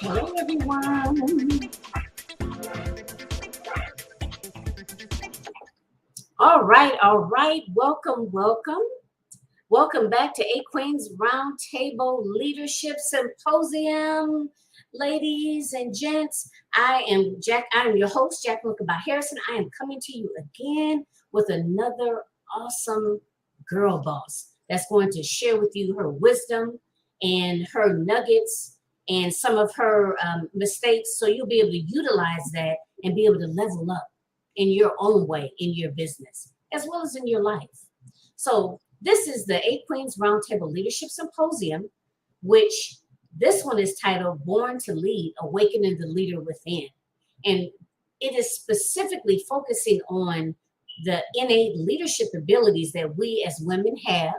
Hello, everyone. All right. Welcome back to A Queen's Roundtable Leadership Symposium. Ladies and gents, I am your host, Jacqueline Kaba-Harrison. I am coming to you again with another awesome girl boss that's going to share with you her wisdom and her nuggets and some of her mistakes, so you'll be able to utilize that and be able to level up in your own way in your business as well as in your life. So this is the A Queen's Roundtable Leadership Symposium, which this one is titled Born to Lead, Awakening the Leader Within. And it is specifically focusing on the innate leadership abilities that we as women have.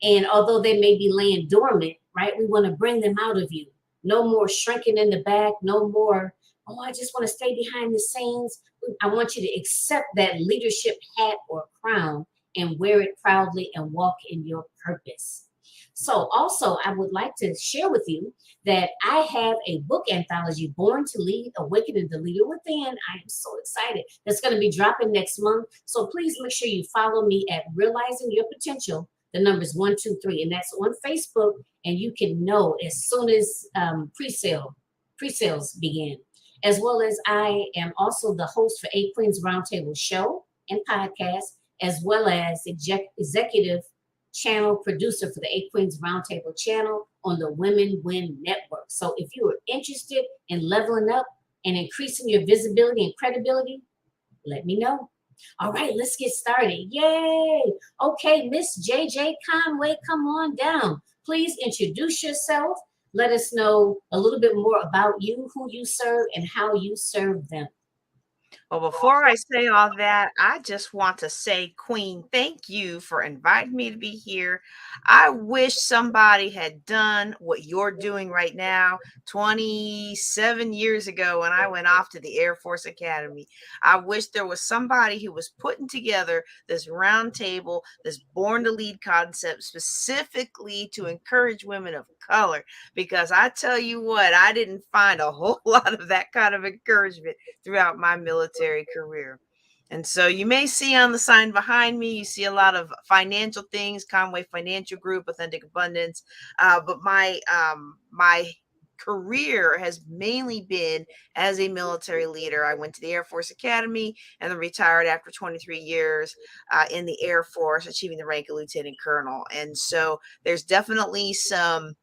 And although they may be laying dormant, right, we want to bring them out of you. No more shrinking in the back, no more, oh, I just want to stay behind the scenes. I want you to accept that leadership hat or crown and wear it proudly and walk in your purpose. So also, I would like to share with you that I have a book anthology, Born to Lead, Awakening the Leader Within. I am so excited. That's going to be dropping next month. So please make sure you follow me at Realizing Your Potential. The number's 123, and that's on Facebook, and you can know as soon as pre-sales begin. As well as I am also the host for A Queen's Roundtable show and podcast, as well as executive channel producer for the A Queen's Roundtable channel on the Women Win Network. So if you are interested in leveling up and increasing your visibility and credibility, let me know. All right, let's get started. Yay! Okay, Miss JJ Conway, come on down. Please introduce yourself. Let us know a little bit more about you, who you serve, and how you serve them. Well, before I say all that, I just want to say, Queen, thank you for inviting me to be here. I wish somebody had done what you're doing right now 27 years ago when I went off to the Air Force Academy. I wish there was somebody who was putting together this roundtable, this Born to Lead concept specifically to encourage women of color, because I tell you what, I didn't find a whole lot of that kind of encouragement throughout my military career. And so you may see on the sign behind me, you see a lot of financial things, Conway Financial Group, Authentic Abundance. But my career has mainly been as a military leader. I went to the Air Force Academy and then retired after 23 years in the Air Force, achieving the rank of Lieutenant Colonel. And so there's definitely some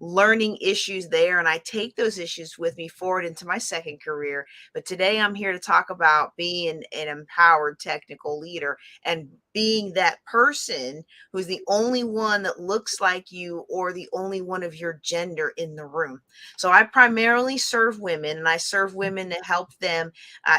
learning issues there, and I take those issues with me forward into my second career. But today I'm here to talk about being an empowered technical leader and being that person who's the only one that looks like you or the only one of your gender in the room. So I primarily serve women, and I serve women to help them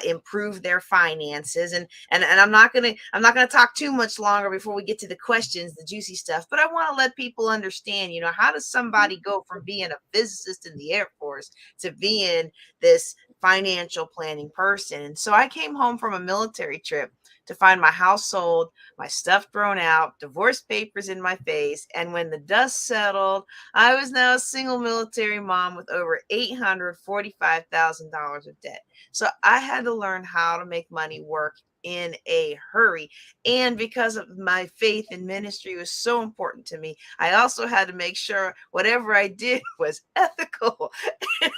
improve their finances. And I'm not gonna talk too much longer before we get to the questions, the juicy stuff. But I want to let people understand, how does somebody go from being a physicist in the Air Force to being this financial planning person? And so I came home from a military trip to find my house sold, my stuff thrown out, divorce papers in my face. And when the dust settled, I was now a single military mom with over $845,000 of debt. So I had to learn how to make money work in a hurry. And because of my faith in ministry was so important to me, I also had to make sure whatever I did was ethical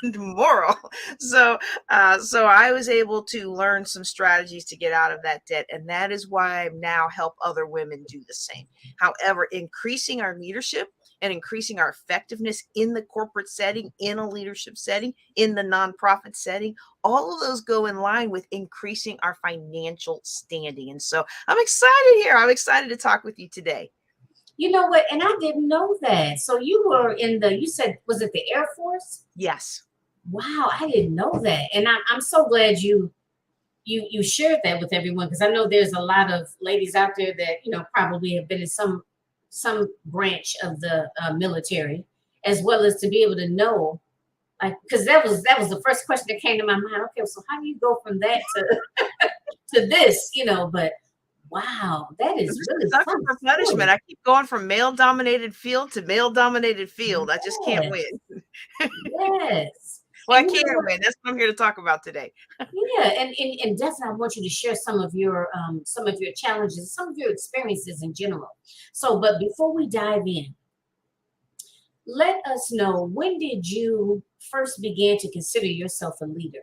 and moral. So I was able to learn some strategies to get out of that debt. And that is why I now help other women do the same. However, increasing our leadership and increasing our effectiveness in the corporate setting, in a leadership setting, in the nonprofit setting, all of those go in line with increasing our financial standing. And so I'm excited here. I'm excited to talk with you today. You know what? And I didn't know that. So you were in the, you said, was it the Air Force? Yes. Wow, I didn't know that. And I'm so glad you shared that with everyone, because I know there's a lot of ladies out there that, probably have been in some branch of the military, as well as to be able to know, like, because that was the first question that came to my mind. Okay, so how do you go from that to to this, but wow, that is really Sucker fun for story. punishment. I keep going from male dominated field to male dominated field. I just can't Yes, win. yes. Well, I And you can know what? win. That's what I'm here to talk about today. Yeah, and definitely I want you to share some of your challenges, some of your experiences in general. So, but before we dive in, let us know, when did you first begin to consider yourself a leader?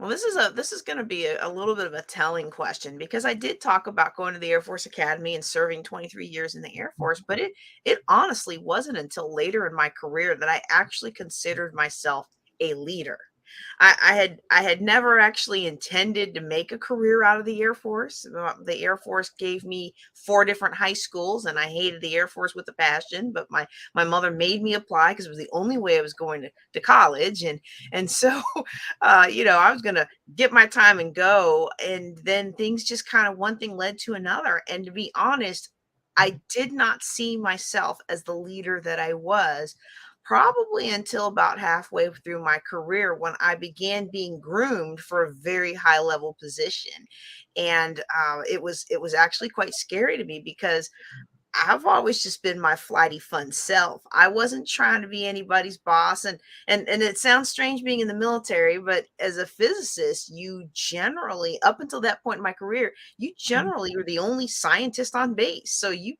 Well, this is going to be a little bit of a telling question because I did talk about going to the Air Force Academy and serving 23 years in the Air Force, but it honestly wasn't until later in my career that I actually considered myself a leader. I had never actually intended to make a career out of the Air Force. The Air Force gave me 4 different high schools, and I hated the Air Force with a passion. But my mother made me apply because it was the only way I was going to college, and so I was gonna get my time and go, and then things just kind of one thing led to another. And to be honest, I did not see myself as the leader that I was probably until about halfway through my career when I began being groomed for a very high level position. And it was actually quite scary to me because I've always just been my flighty fun self. I wasn't trying to be anybody's boss, and it sounds strange being in the military, but as a physicist, you generally, up until that point in my career, you generally were the only scientist on base. So you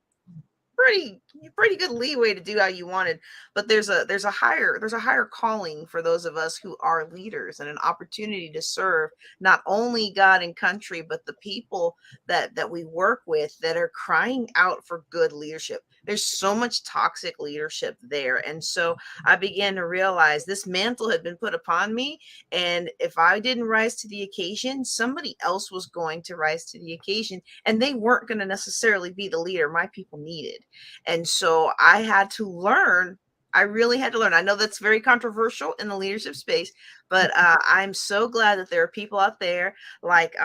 pretty good leeway to do how you wanted. But there's a higher calling for those of us who are leaders, and an opportunity to serve not only God and country but the people that we work with that are crying out for good leadership. There's so much toxic leadership there, and so I began to realize this mantle had been put upon me, and if I didn't rise to the occasion, somebody else was going to rise to the occasion, and they weren't going to necessarily be the leader my people needed. And so I had to learn. I really had to learn. I know that's very controversial in the leadership space, but I'm so glad that there are people out there like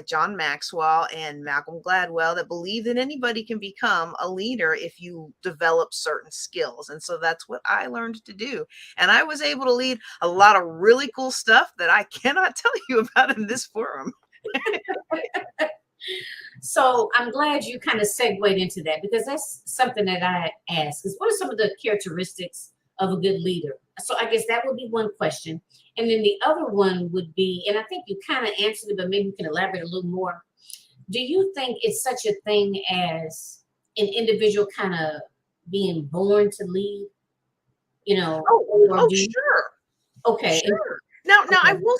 John Maxwell and Malcolm Gladwell that believe that anybody can become a leader if you develop certain skills. And so that's what I learned to do. And I was able to lead a lot of really cool stuff that I cannot tell you about in this forum. So I'm glad you kind of segued into that, because that's something that I ask is, what are some of the characteristics of a good leader? So I guess that would be one question. And then the other one would be, and I think you kind of answered it, but maybe you can elaborate a little more. Do you think it's such a thing as an individual kind of being born to lead, or Oh, do you, sure. okay, Sure. Now I okay, will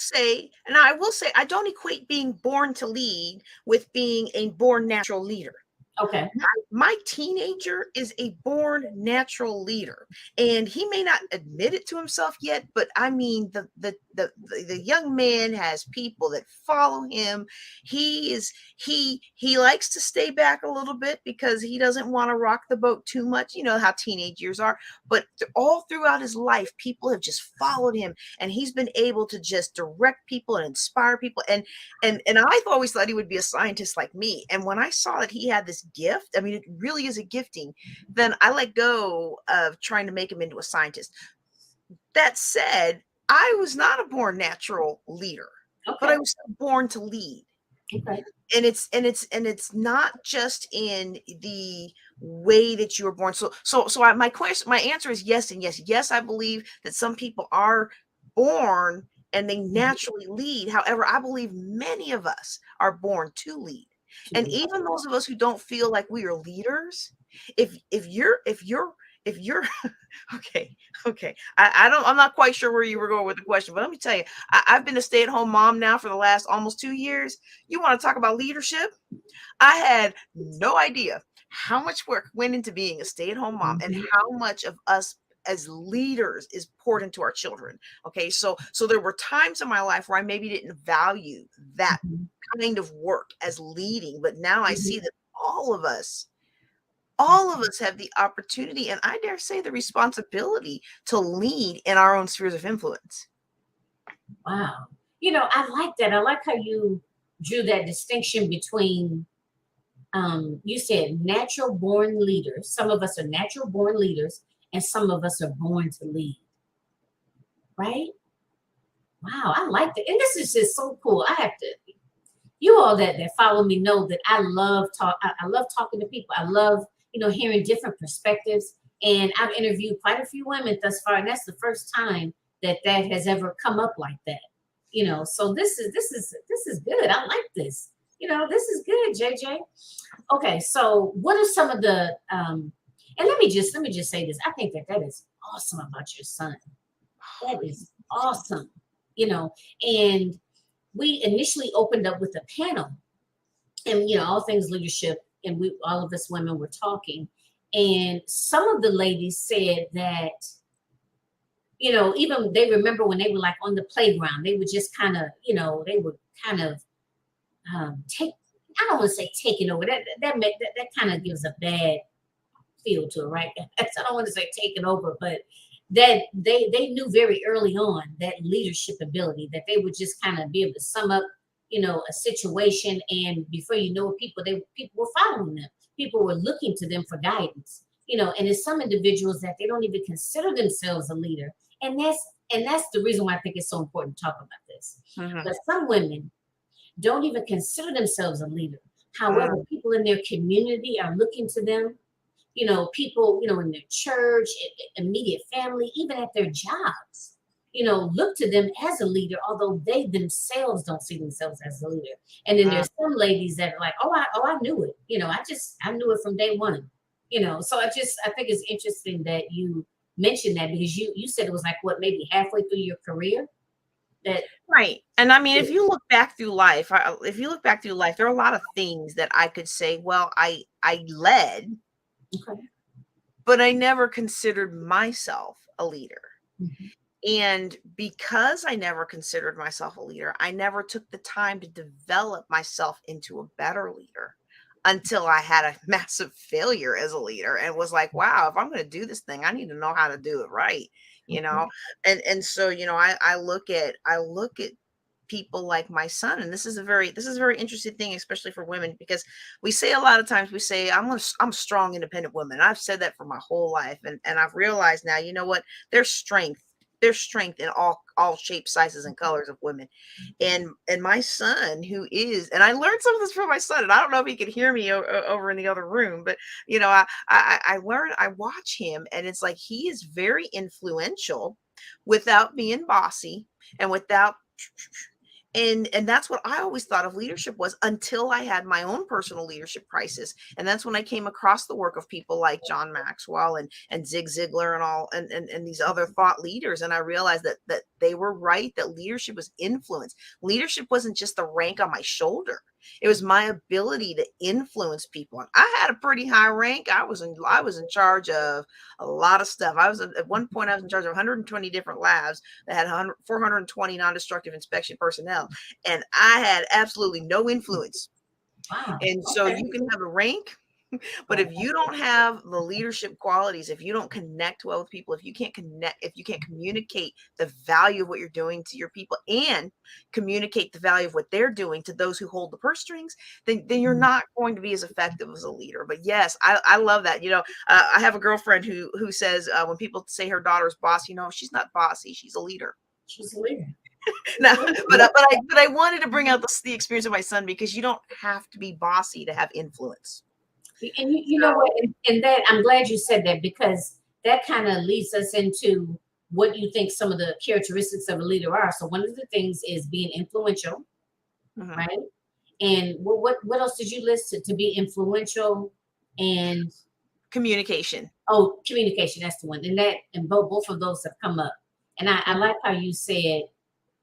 say, I don't equate being born to lead with being a born natural leader. okay, My teenager is a born natural leader, and he may not admit it to himself yet, but I mean the young man has people that follow him. He likes to stay back a little bit because he doesn't want to rock the boat too much. You know how teenage years are, but all throughout his life people have just followed him, and he's been able to just direct people and inspire people. And I've always thought he would be a scientist like me. And when I saw that he had this gift, I mean, it really is a gifting, then I let go of trying to make him into a scientist. That said, I was not a born natural leader, but okay, I was born to lead. okay. And it's not just in the way that you were born. My answer is yes and yes. Yes, I believe that some people are born and they naturally lead. However, I believe many of us are born to lead. And even those of us who don't feel like we are leaders, if you're okay, okay. I'm not quite sure where you were going with the question, but let me tell you, I've been a stay-at-home mom now for the last almost 2 years. You want to talk about leadership? I had no idea how much work went into being a stay-at-home mom and Mhm, how much of us as leaders is poured into our children. Okay, so there were times in my life where I maybe didn't value that mhm, kind of work as leading, but now I see mhm. that all of us all of us have the opportunity, and I dare say the responsibility, to lead in our own spheres of influence. Wow. You know, I like that. I like how you drew that distinction between, you said natural born leaders. Some of us are natural born leaders, and some of us are born to lead. Right? Wow, I like that. And this is just so cool. I have to, you all that follow me know that I love I love talking to people. I love, hearing different perspectives. And I've interviewed quite a few women thus far, and that's the first time that has ever come up like that. So this is good. I like this. This is good, JJ. Okay, so what are some of the and let me just say this. I think that is awesome about your son. That is awesome. And we initially opened up with a panel, and all things leadership, and all of us women were talking, and some of the ladies said that even they remember when they were like on the playground, they would just kind of they would kind of take, I don't want to say taking over, that kind of gives a bad feel to it, right? I don't want to say taking over, but that they knew very early on that leadership ability, that they would just kind of be able to sum up a situation, and before you know it, people were following them. People were looking to them for guidance, and there's some individuals that they don't even consider themselves a leader, and that's the reason why I think it's so important to talk about this. But some women don't even consider themselves a leader. However, people in their community are looking to them. People, in their church, immediate family, even at their jobs, look to them as a leader, although they themselves don't see themselves as a leader. And then there's some ladies that are like, I knew it. I knew it from day one. So I think it's interesting that you mentioned that, because you said it was like, what, maybe halfway through your career? Right. And I mean, if you look back through life, there are a lot of things that I could say, well, I led. Okay. But I never considered myself a leader. And because I never considered myself a leader, I never took the time to develop myself into a better leader until I had a massive failure as a leader, and was like, wow, if I'm going to do this thing, I need to know how to do it right. And so, I look at people like my son, and this is a very interesting thing, especially for women, because we say a lot of times, we say, I'm a strong, independent woman. I've said that for my whole life, and I've realized now, you know what, there's strength in all shapes, sizes, and colors of women. And my son, who is, and I learned some of this from my son, and I don't know if he could hear me over in the other room, but I watch him, and it's like, he is very influential without being bossy, and without, and that's what I always thought of leadership was, until I had my own personal leadership crisis. And that's when I came across the work of people like John Maxwell and Zig Ziglar and all, and these other thought leaders. And I realized that they were right, that leadership was influence. Leadership wasn't just the rank on my shoulder. It was my ability to influence people. And I had a pretty high rank. I was in charge of a lot of stuff. At one point, I was in charge of 120 different labs that had 420 non-destructive inspection personnel, and I had absolutely no influence. Wow. And so you can have a rank, but if you don't have the leadership qualities, if you don't connect well with people, if you can't communicate the value of what you're doing to your people, and communicate the value of what they're doing to those who hold the purse strings, then you're not going to be as effective as a leader. But yes, I love that. I have a girlfriend who says, when people say her daughter's bossy, she's not bossy. She's a leader. She's a leader. No, but I wanted to bring out the experience of my son, because you don't have to be bossy to have influence. And you know what? And that, I'm glad you said that, because that kind of leads us into what you think some of the characteristics of a leader are. So one of the things is being influential, right? And what else did you list to be influential? And communication. Oh, communication, that's the one. And both of those have come up. And I like how you said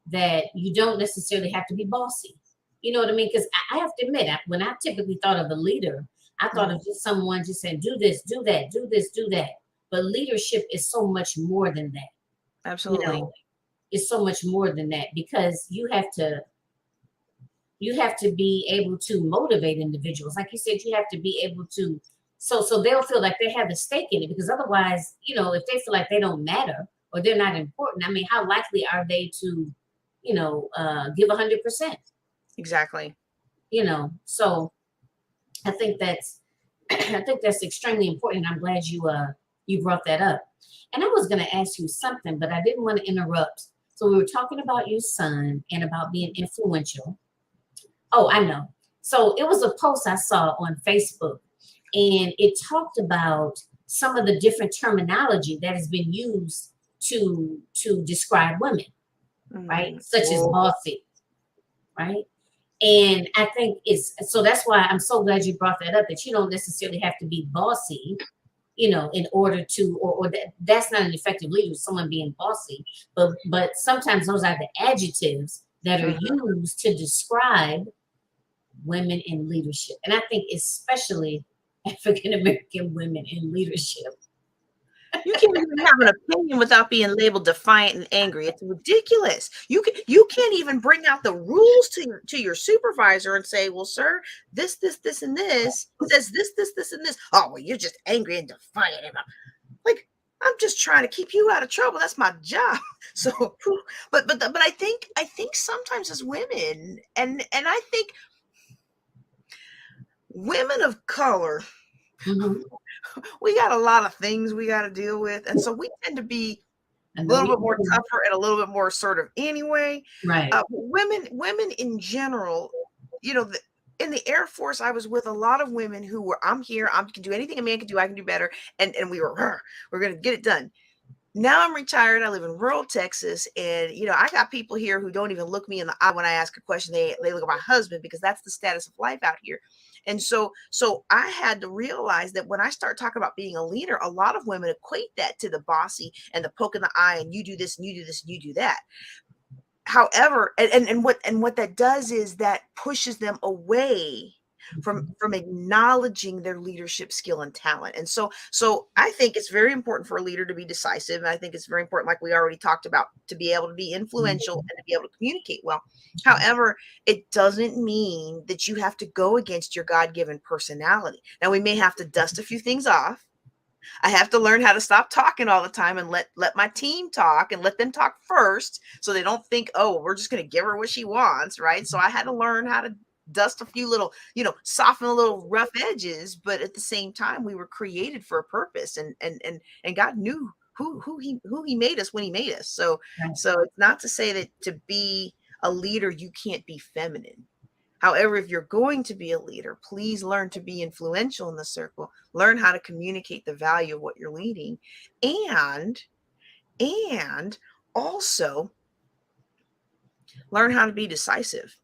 that you don't necessarily have to be bossy. You know what I mean? Because I have to admit, when I typically thought of a leader, I thought of just someone just saying, do this, do that, do this, do that. But leadership is so much more than that. Absolutely. It's so much more than that, because you have to be able to motivate individuals. Like you said, you have to be able to So they'll feel like they have a stake in it, because otherwise, you know, if they feel like they don't matter or they're not important, I mean, how likely are they to, you know, give 100%? Exactly. You know, so I think that's I think that's extremely important. I'm glad you brought that up. And I was going to ask you something, but I didn't want to interrupt. So we were talking about your son and about being influential. Oh, I know. So it was a post I saw on Facebook, and it talked about some of the different terminology that has been used to describe women, right? Such as bossy, right? And I think it's so that's why I'm so glad you brought that up, that you don't necessarily have to be bossy, you know, in order to, or that's not an effective leader, someone being bossy, but sometimes those are the adjectives that are used to describe women in leadership. And I think especially African American women in leadership. You can't even have an opinion without being labeled defiant and angry. It's ridiculous. You can't even bring out the rules to your supervisor and say, well, sir, this, and this says this, and this. Oh, well, you're just angry and defiant. Like, I'm just trying to keep you out of trouble. That's my job. So, but I think sometimes as women, and I think women of color, we got a lot of things we got to deal with, and so we tend to be a little bit more tougher and a little bit more assertive anyway. Right. Women in general, you know, in the Air Force, I was with a lot of women who were, I'm here, I can do anything a man can do, I can do better, and we're gonna get it done. Now I'm retired. I live in rural Texas, and you know, I got people here who don't even look me in the eye when I ask a question. They look at my husband, because that's the status of life out here. And so I had to realize that when I start talking about being a leader, a lot of women equate that to the bossy and the poke in the eye, and you do this and you do this and you do that. However, and what that does is that pushes them away from acknowledging their leadership skill and talent. And so I think it's very important for a leader to be decisive. And I think it's very important, like we already talked about, to be able to be influential and to be able to communicate well. However, it doesn't mean that you have to go against your God-given personality. Now, we may have to dust a few things off. I have to learn how to stop talking all the time and let my team talk, and let them talk first, so they don't think, oh, we're just going to give her what she wants, right? So I had to learn how to dust a few little, you know, soften a little rough edges, but at the same time, we were created for a purpose, and God knew who he made us when he made us. So it's not to say that to be a leader you can't be feminine. However, if you're going to be a leader, please learn to be influential in the circle. Learn how to communicate the value of what you're leading, and also learn how to be decisive.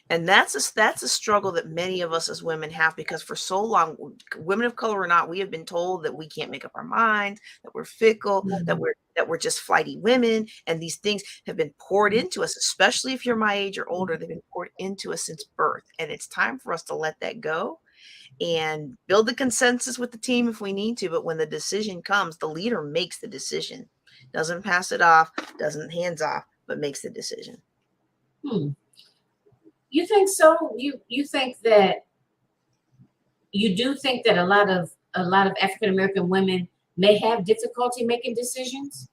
And that's a struggle that many of us as women have, because for so long, women of color or not, we have been told that we can't make up our minds, that we're fickle, that we're just flighty women. And these things have been poured into us, especially if you're my age or older. They've been poured into us since birth. And it's time for us to let that go and build the consensus with the team if we need to. But when the decision comes, the leader makes the decision, doesn't pass it off, doesn't hands off, but makes the decision. You think so? You think that you do think that a lot of African American women may have difficulty making decisions?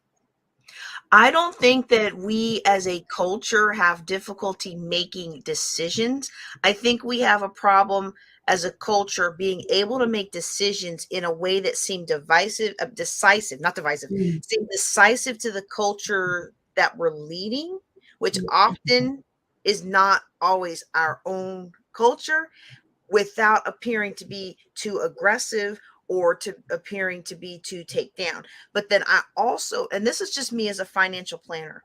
I don't think that we as a culture have difficulty making decisions. I think we have a problem as a culture being able to make decisions in a way that seem decisive, not divisive, seem decisive to the culture that we're leading, which often is not always our own culture, without appearing to be too aggressive or to appearing to be too take down. But then I also, and this is just me as a financial planner,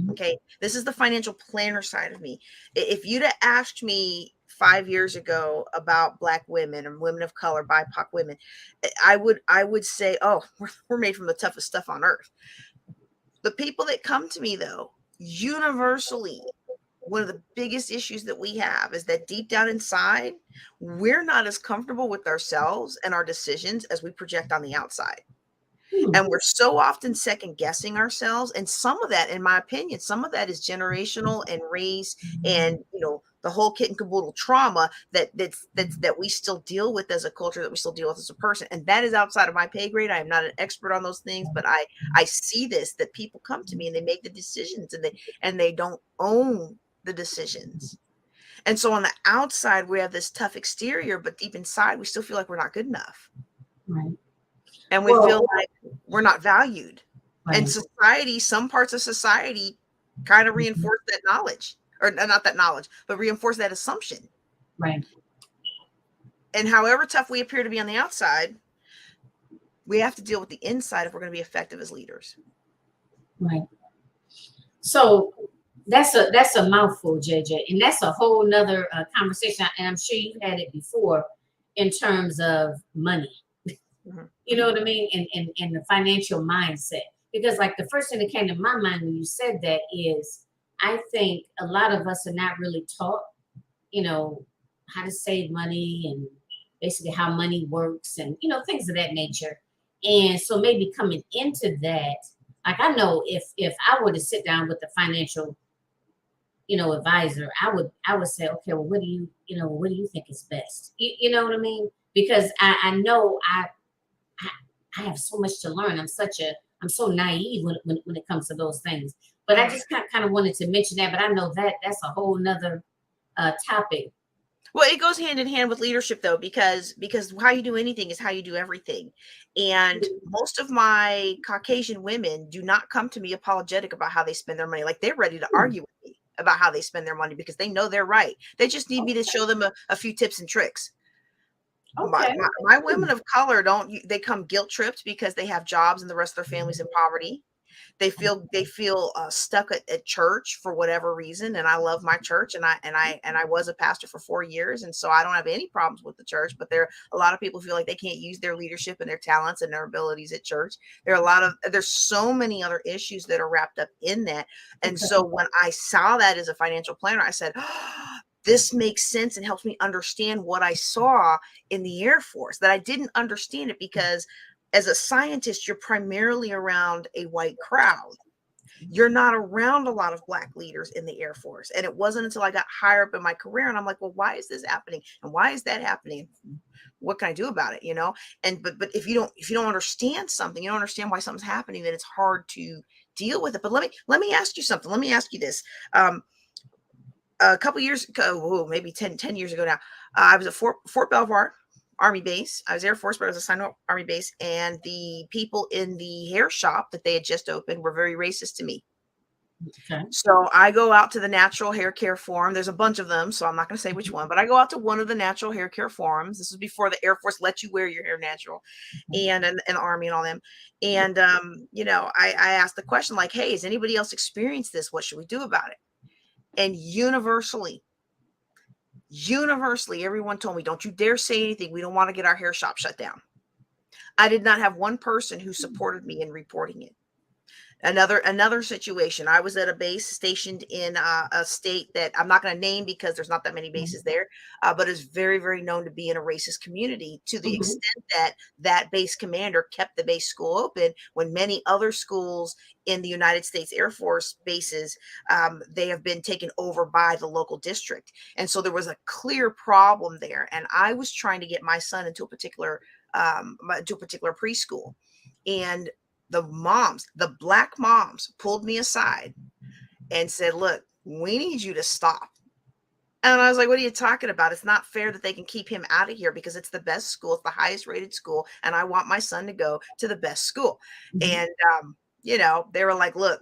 okay, this is the financial planner side of me. If you'd have asked me 5 years ago about Black women and women of color, BIPOC women, I would say, oh, we're made from the toughest stuff on earth. The people that come to me, though, universally, one of the biggest issues that we have is that deep down inside, we're not as comfortable with ourselves and our decisions as we project on the outside. And we're so often second guessing ourselves. And some of that, in my opinion, some of that is generational and race and, you know, the whole kit and caboodle trauma that we still deal with as a culture, that we still deal with as a person. And that is outside of my pay grade. I am not an expert on those things, but I see this, that people come to me and they make the decisions, and they don't own the decisions. And so on the outside, we have this tough exterior, but deep inside, we still feel like we're not good enough. Right. And we feel like we're not valued. Right. And society, some parts of society kind of reinforce that knowledge, or not that knowledge, but reinforce that assumption. Right. And however tough we appear to be on the outside, we have to deal with the inside if we're going to be effective as leaders. Right. So that's a mouthful, JJ, and that's a whole nother conversation. And I'm sure you've had it before in terms of money. Mm-hmm. You know what I mean? And the financial mindset. Because like the first thing that came to my mind when you said that is, I think a lot of us are not really taught, you know, how to save money and basically how money works and, you know, things of that nature. And so maybe coming into that, like I know if I were to sit down with the financial, you know, advisor, I would say, okay, well, what do you think is best? You know what I mean? Because I know I have so much to learn. I'm so naive when it comes to those things. But I just kind of wanted to mention that. But I know that's a whole nother topic. Well, it goes hand in hand with leadership, though, because how you do anything is how you do everything. And most of my Caucasian women do not come to me apologetic about how they spend their money. Like, they're ready to argue with me about how they spend their money because they know they're right. They just need me to show them a few tips and tricks. Okay. My women of color they come guilt tripped because they have jobs and the rest of their family's in poverty. They feel stuck at church for whatever reason. And I love my church, and I was a pastor for 4 years, and so I don't have any problems with the church. But a lot of people feel like they can't use their leadership and their talents and their abilities at church. There's so many other issues that are wrapped up in that. And so when I saw that as a financial planner, I said, oh, this makes sense and helps me understand what I saw in the Air Force, that I didn't understand it because as a scientist, you're primarily around a white crowd. You're not around a lot of Black leaders in the Air Force. And it wasn't until I got higher up in my career and I'm like, well, why is this happening? And why is that happening? What can I do about it? You know? And but if you don't understand something, you don't understand why something's happening, then it's hard to deal with it. But let me ask you something. Let me ask you this. A couple years ago, maybe 10 years ago now, I was at Fort Belvoir Army base. I was Air Force, but I was assigned to Army base. And the people in the hair shop that they had just opened were very racist to me. Okay. So I go out to the natural hair care forum. There's a bunch of them, so I'm not going to say which one, but I go out to one of the natural hair care forums. This was before the Air Force let you wear your hair natural, and Army and all them. And, you know, I asked the question like, hey, has anybody else experienced this? What should we do about it? And universally, everyone told me, don't you dare say anything. We don't want to get our hair shop shut down. I did not have one person who supported me in reporting it. Another situation, I was at a base stationed in a state that I'm not going to name because there's not that many bases there, but is very, very known to be in a racist community, to the extent that base commander kept the base school open when many other schools in the United States Air Force bases, they have been taken over by the local district. And so there was a clear problem there. And I was trying to get my son into a particular preschool. And the Black moms pulled me aside and said, look, we need you to stop. And I was like, what are you talking about? It's not fair that they can keep him out of here because it's the best school. It's the highest rated school. And I want my son to go to the best school. And, you know, they were like, look,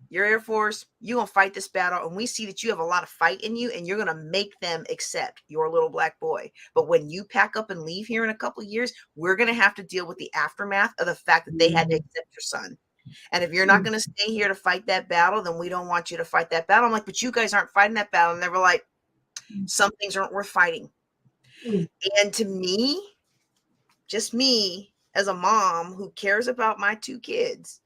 you're Air Force, you're going to fight this battle. And we see that you have a lot of fight in you and you're going to make them accept your little Black boy. But when you pack up and leave here in a couple of years, we're going to have to deal with the aftermath of the fact that they had to accept your son. And if you're not going to stay here to fight that battle, then we don't want you to fight that battle. I'm like, but you guys aren't fighting that battle. And they were like, some things aren't worth fighting. And to me, just me as a mom who cares about my two kids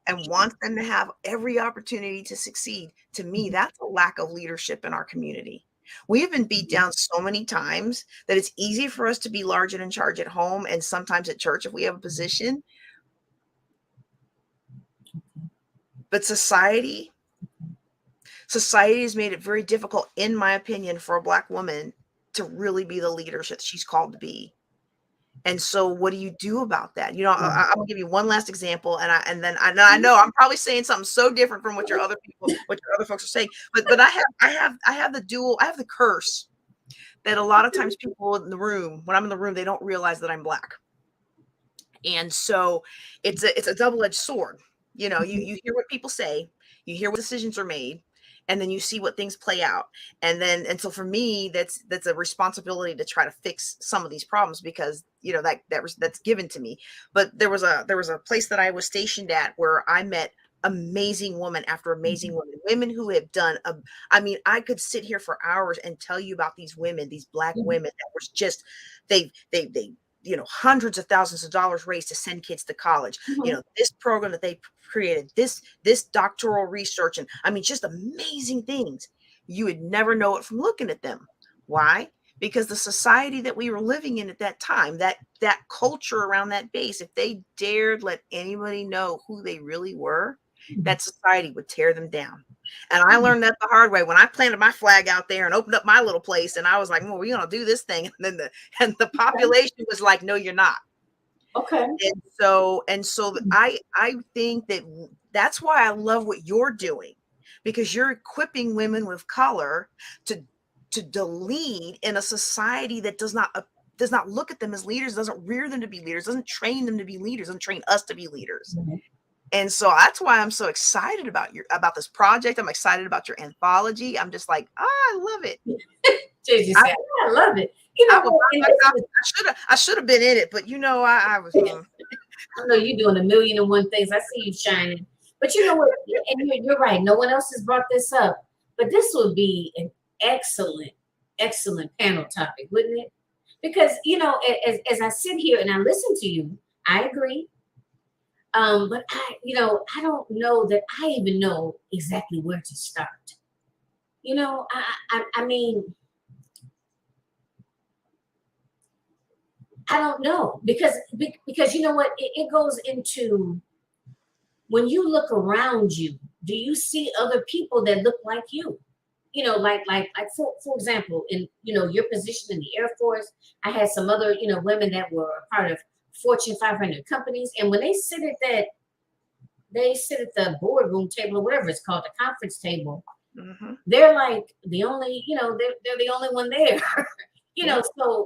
and wants them to have every opportunity to succeed, to me, that's a lack of leadership in our community. We have been beat down so many times that it's easy for us to be large and in charge at home and sometimes at church if we have a position. But society society has made it very difficult, in my opinion, for a Black woman to really be the leadership she's called to be. And so what do you do about that? You know, I'm gonna give you one last example, and then I know I'm probably saying something so different from what your other folks are saying, but I have the curse that a lot of times people in the room, when I'm in the room, they don't realize that I'm Black. And so it's a double-edged sword. You know, you hear what people say, you hear what decisions are made, and then you see what things play out. And so for me, that's a responsibility to try to fix some of these problems, because you know that's given to me. But there was a place that I was stationed at where I met amazing woman after amazing women who have done I mean, I could sit here for hours and tell you about these women, these Black women that was just they you know, hundreds of thousands of dollars raised to send kids to college. You know, this program that they created, this doctoral research, and I mean, just amazing things. You would never know it from looking at them. Why? Because the society that we were living in at that time, that culture around that base, if they dared let anybody know who they really were, that society would tear them down. And I learned that the hard way when I planted my flag out there and opened up my little place, and I was like, well, we're gonna do this thing. And then the population was like, no, you're not. Okay. And so I think that's why I love what you're doing, because you're equipping women with color to lead in a society that does not look at them as leaders, doesn't rear them to be leaders, doesn't train them to be leaders, doesn't train us to be leaders. And so that's why I'm so excited about this project. I'm excited about your anthology. I'm just like, I love it. I love it. You know, I should have been in it, but you know, I was. I know you're doing 1,000,001 things. I see you shining. But you know what? And you're right. No one else has brought this up. But this would be an excellent, excellent panel topic, wouldn't it? Because, you know, as I sit here and I listen to you, I agree. But I don't know that I even know exactly where to start. You know, I mean, I don't know, because you know what, it goes into, when you look around you, do you see other people that look like you? You know, like for example, in your position in the Air Force, I had some other women that were a part of Fortune 500 companies, and when they sit at the boardroom table, or whatever it's called, the conference table, they're like the only, they're the only one there.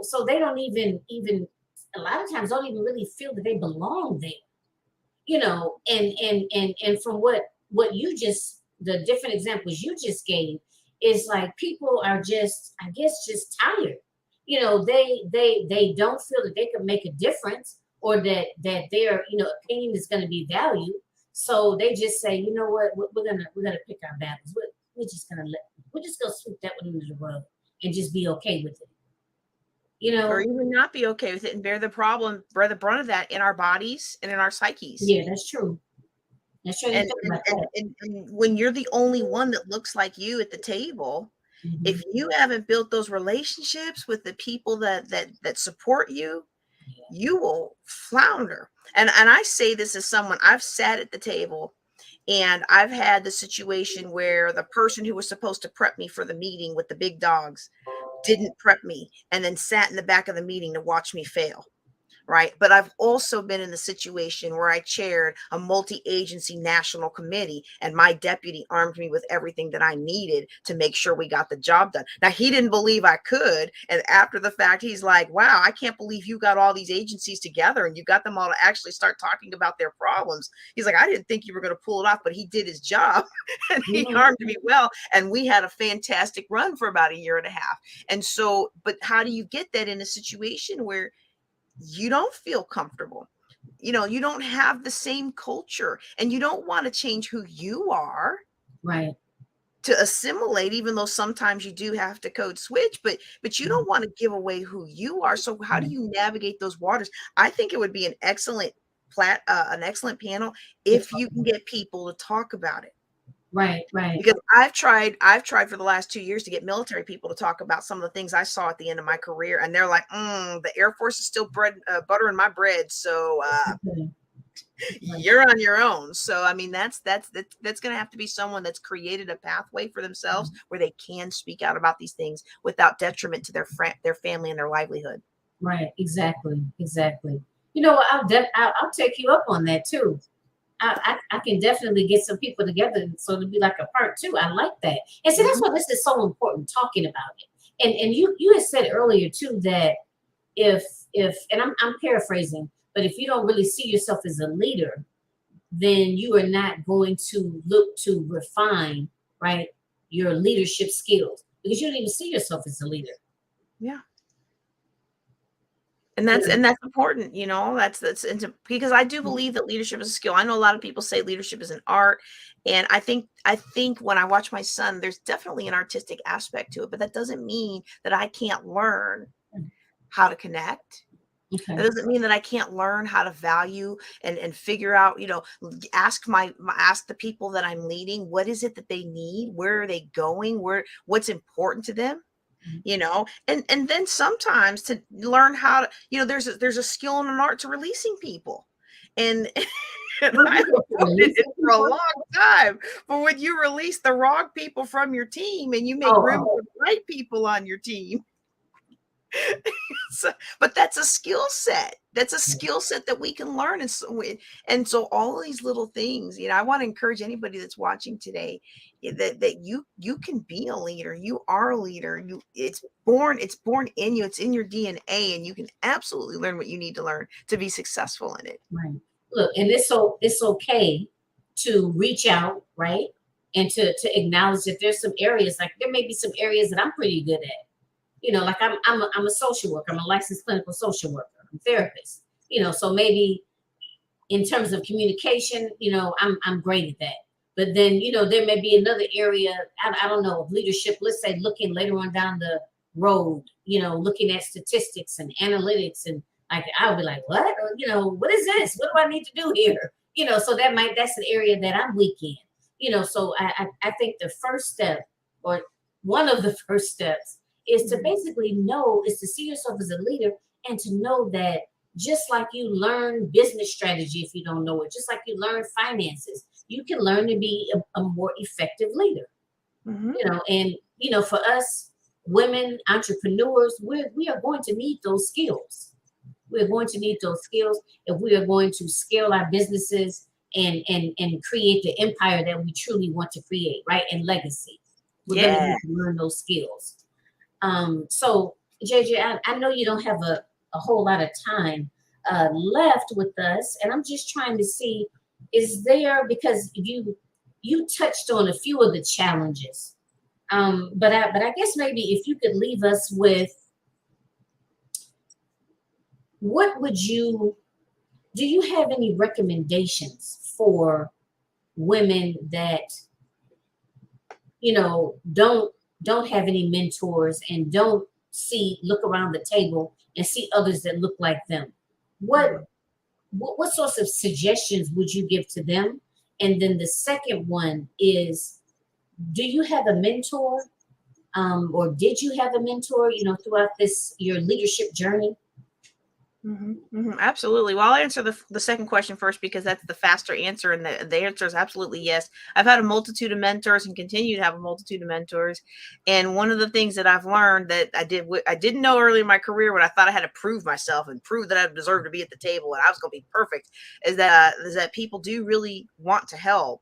So they don't even a lot of times don't even really feel that they belong there. And from what you just, the different examples you just gave, is like people are just, I guess, just tired. They don't feel that they can make a difference, or that their opinion is going to be valued. So they just say, you know what, we're gonna pick our battles. We're just gonna sweep that one under the rug and just be okay with it. Or even not be okay with it and bear the brunt of that in our bodies and in our psyches. Yeah, that's true. That's true. And when you're the only one that looks like you at the table, if you haven't built those relationships with the people that support you, you will flounder. And I say this as someone, I've sat at the table and I've had the situation where the person who was supposed to prep me for the meeting with the big dogs didn't prep me, and then sat in the back of the meeting to watch me fail. Right. But I've also been in the situation where I chaired a multi-agency national committee, and my deputy armed me with everything that I needed to make sure we got the job done. Now, he didn't believe I could. And after the fact, he's like, wow, I can't believe you got all these agencies together and you got them all to actually start talking about their problems. He's like, I didn't think you were going to pull it off, but he did his job and he armed me well. And we had a fantastic run for about 1.5 years. And so, but how do you get that in a situation where you don't feel comfortable? You don't have the same culture, and you don't want to change who you are, right, to assimilate, even though sometimes you do have to code switch, but you don't want to give away who you are. So how do you navigate those waters? I think it would be an excellent panel if you can get people to talk about it. Right. Because I've tried for the last 2 years to get military people to talk about some of the things I saw at the end of my career, and they're like, the Air Force is still buttering my bread. So you're on your own. So I mean, that's going to have to be someone that's created a pathway for themselves where they can speak out about these things without detriment to their family and their livelihood. Right. Exactly. Exactly. You know what? I'll take you up on that too. I can definitely get some people together so it'll be like a part two. I like that. And see, that's Mhm. why this is so important, talking about it. And you had said earlier too that if and I'm paraphrasing, but if you don't really see yourself as a leader, then you are not going to look to refine, right, your leadership skills because you don't even see yourself as a leader. Yeah. And You that's know, important, that's because I do believe that leadership is a skill. I know a lot of people say leadership is an art, and I think when I watch my son, there's definitely an artistic aspect to it, but that doesn't mean that I can't learn how to connect. okay. That doesn't mean that I can't learn how to value and figure out, ask ask the people that I'm leading, what is it that they need? Where are they going? What's important to them? And then sometimes to learn how to, there's a skill and an art to releasing people. And and Well, I've you go to avoided it releasing for a people. long time. But when you release the wrong people from your team and you make Oh, room oh, for the right people on your team, so, but that's a skill set. That's a skill set that we can learn. And so all these little things, I want to encourage anybody that's watching today that you can be a leader. You are a leader. It's born in you. It's in your DNA, and you can absolutely learn what you need to learn to be successful in it. right. Look, and it's okay to reach out, right? And to acknowledge that there's some areas, like there may be some areas that I'm pretty good at. Like I'm a social worker. I'm a licensed clinical social worker. I'm a therapist. So maybe in terms of communication, I'm great at that. But then, there may be another area, I don't know, of leadership, let's say looking later on down the road, looking at statistics and analytics, and like I'll be like, what? Or, what is this? What do I need to do here? So that's an area that I'm weak in. So I think the first step, or one of the first steps, is to basically is to see yourself as a leader, and to know that just like you learn business strategy, if you don't know it, just like you learn finances, you can learn to be a more effective leader. Mhm. And for us women entrepreneurs, we are going to need those skills. We're going to need those skills if we are going to scale our businesses and create the empire that we truly want to create, right? And legacy. We're going to Yeah. need to learn those skills. So JJ, I know you don't have a whole lot of time left with us, and I'm just trying to see, is there, because you touched on a few of the challenges, but I guess maybe if you could leave us with, what would you do you have any recommendations for women that don't have any mentors and don't look around the table and see others that look like them? What Mhm. what sorts of suggestions would you give to them? And then the second one is, do you have a mentor, or did you have a mentor, throughout your leadership journey? Absolutely. Well, I'll answer the second question first because that's the faster answer, and the answer is absolutely yes. I've had a multitude of mentors and continue to have a multitude of mentors. And one of the things that I've learned that I didn't know early in my career, when I thought I had to prove myself and prove that I deserved to be at the table and I was going to be perfect, is that people do really want to help,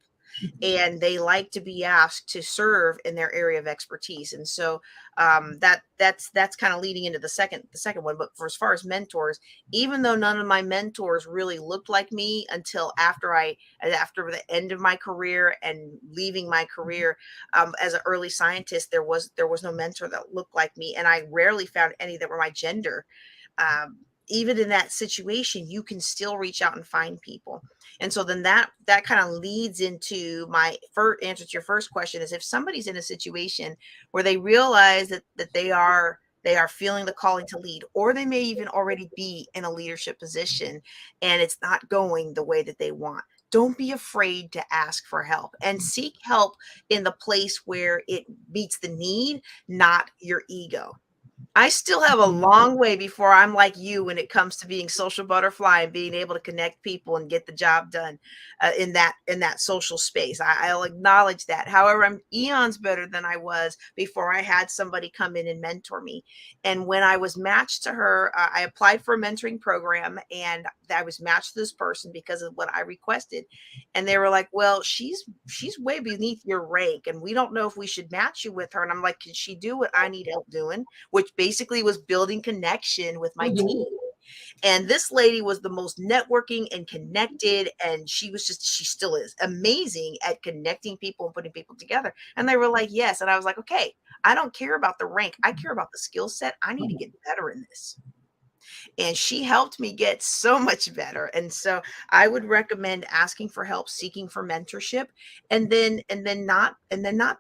and they like to be asked to serve in their area of expertise. And so that's kind of leading into the second one. But for as far as mentors, even though none of my mentors really looked like me until after the end of my career and leaving my career, as an early scientist, there was no mentor that looked like me, and I rarely found any that were my gender. Even in that situation, you can still reach out and find people. And so then that kind of leads into my first answer to your first question, is if somebody's in a situation where they realize that they are feeling the calling to lead, or they may even already be in a leadership position and it's not going the way that they want. Don't be afraid to ask for help, and seek help in the place where it meets the need, not your ego. I still have a long way before I'm like you when it comes to being social butterfly and being able to connect people and get the job done in that social space. I'll acknowledge that. However, I'm eons better than I was before I had somebody come in and mentor me. And when I was matched to her, I applied for a mentoring program, and I was matched to this person because of what I requested. And they were like, "Well, she's way beneath your rank, and we don't know if we should match you with her." And I'm like, "Can she do what I need help doing?" Which basically was building connection with my Mhm. team. And this lady was the most networking and connected, and she still is amazing at connecting people and putting people together. And they were like, "Yes." And I was like, "Okay, I don't care about the rank. I care about the skill set. I need to get better in this." And she helped me get so much better. And so I would recommend asking for help, seeking for mentorship, and then not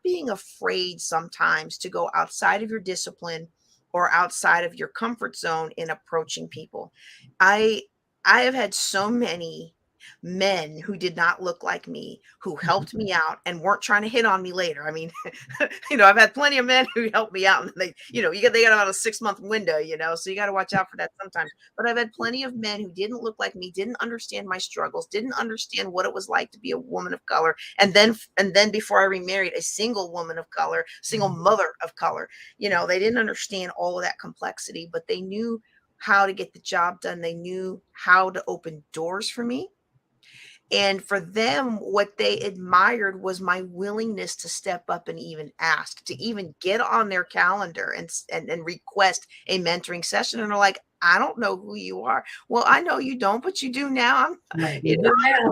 being afraid sometimes to go outside of your discipline or outside of your comfort zone in approaching people. I i have had so many men who did not look like me who helped me out and weren't trying to hit on me later. I mean, I've had plenty of men who helped me out, and they got about a 6-month window, so you got to watch out for that sometimes. But I've had plenty of men who didn't look like me, didn't understand my struggles, didn't understand what it was like to be a woman of color. And then before I remarried, a single woman of color, single mother of color, they didn't understand all of that complexity, but they knew how to get the job done. They knew how to open doors for me. And for them, what they admired was my willingness to step up and even ask, to even get on their calendar and request a mentoring session. And they're like, "I don't know who you are." Well, I know you don't, but you do now. Right. You You do now.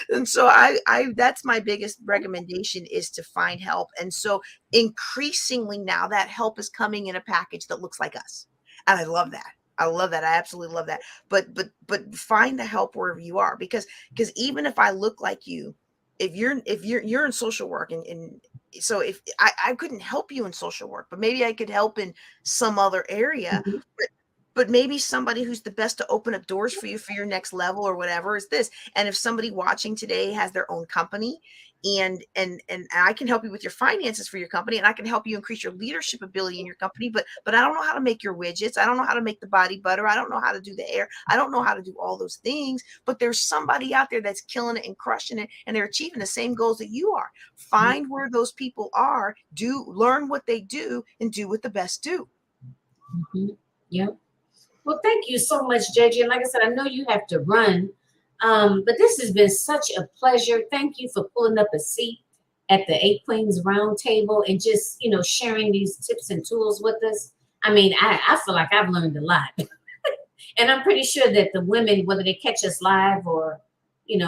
And so I that's my biggest recommendation, is to find help. And so increasingly now that help is coming in a package that looks like us. And I love that. I love that. I absolutely love that. But find the help wherever you are, because even if I look like you, if you're in social work, and so if I couldn't help you in social work, but maybe I could help in some other area. Mhm. But maybe somebody who's the best to open up doors for you for your next level or whatever is this. And if somebody watching today has their own company, and I can help you with your finances for your company, and I can help you increase your leadership ability in your company, but I don't know how to make your widgets. I don't know how to make the body butter. I don't know how to do the hair. I don't know how to do all those things. But there's somebody out there that's killing it and crushing it, and they're achieving the same goals that you are. Find where those people are, learn what they do, and do what the best do. Mhm. Yep. Well, thank you so much, JJ. And like I said, I know you have to run, but this has been such a pleasure. Thank you for pulling up a seat at the Eight Queens Round Table and just, sharing these tips and tools with us. I mean, I feel like I've learned a lot. And I'm pretty sure that the women, whether they catch us live or,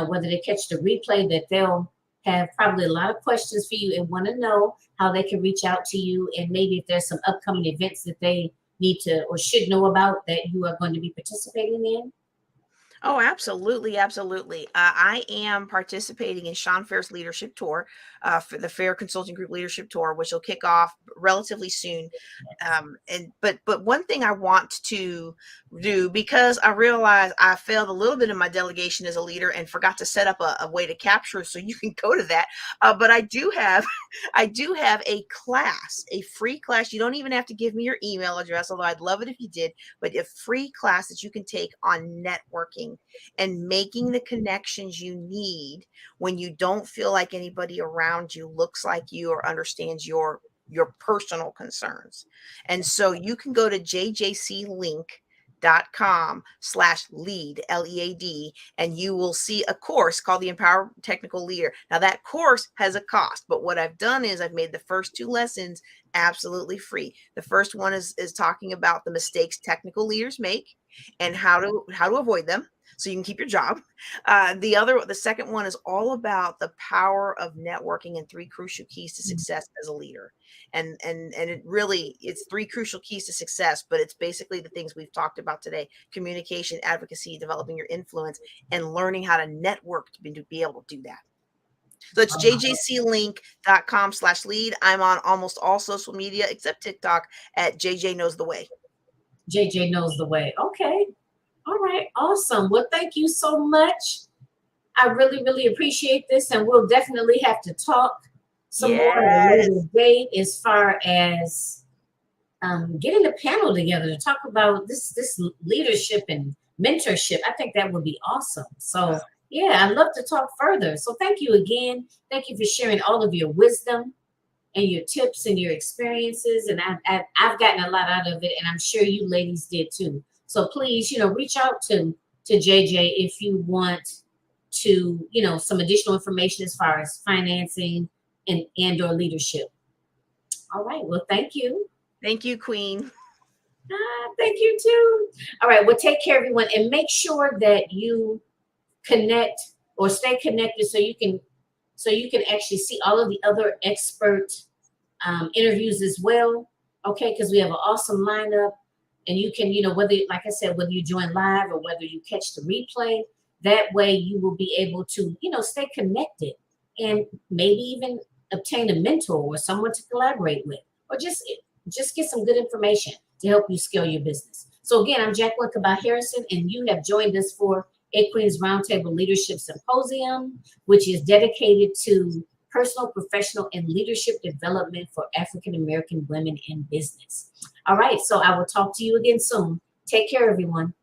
whether they catch the replay, that they'll have probably a lot of questions for you and want to know how they can reach out to you, and maybe if there's some upcoming events that they need to or should know about that you are going to be participating in. Oh, absolutely, absolutely. I am participating in Sean Fair's leadership tour, for the Fair Consulting Group Leadership Tour, which will kick off relatively soon. But one thing I want to do, because I realize I failed a little bit in my delegation as a leader and forgot to set up a way to capture, so you can go to that. But I do have I do have a class, a free class. You don't even have to give me your email address, although I'd love it if you did. But a free class that you can take on networking and making the connections you need when you don't feel like anybody around you looks like you or understands your personal concerns. And so you can go to jjclink.com/lead, LEAD, and you will see a course called the Empower Technical Leader. Now that course has a cost, but what I've done is I've made the first 2 lessons absolutely free. The first one is talking about the mistakes technical leaders make and how to avoid them so you can keep your job. The second one is all about the power of networking and 3 crucial keys to success as a leader. And it's 3 crucial keys to success, but it's basically the things we've talked about today: communication, advocacy, developing your influence, and learning how to network to be able to do that. So it's jjclink.com/lead. I'm on almost all social media except TikTok at JJ Knows the Way. JJ knows the way. Okay. All right. Awesome. Well, thank you so much. I really, really appreciate this, and we'll definitely have to talk some more at a later Yes. date as far as getting a panel together to talk about this leadership and mentorship. I think that would be awesome. So yeah, I'd love to talk further. So thank you again. Thank you for sharing all of your wisdom and your tips and your experiences. And I've gotten a lot out of it, and I'm sure you ladies did too. So please, reach out to JJ if you want to, some additional information as far as financing and or leadership. All right. Well, thank you. Thank you, Queen. Thank you too. All right. Well, take care, everyone, and make sure that you connect or stay connected so you can actually see all of the other expert interviews as well. Okay, because we have an awesome lineup, and you can, whether, like I said, whether you join live or whether you catch the replay, that way you will be able to, stay connected and maybe even obtain a mentor or someone to collaborate with, or just get some good information to help you scale your business. So again, I'm Jacqueline Kaba-Harrison, and you have joined us for A Queen's Roundtable Leadership Symposium, which is dedicated to personal, professional, and leadership development for African American women in business. All right, so I will talk to you again soon. Take care, everyone.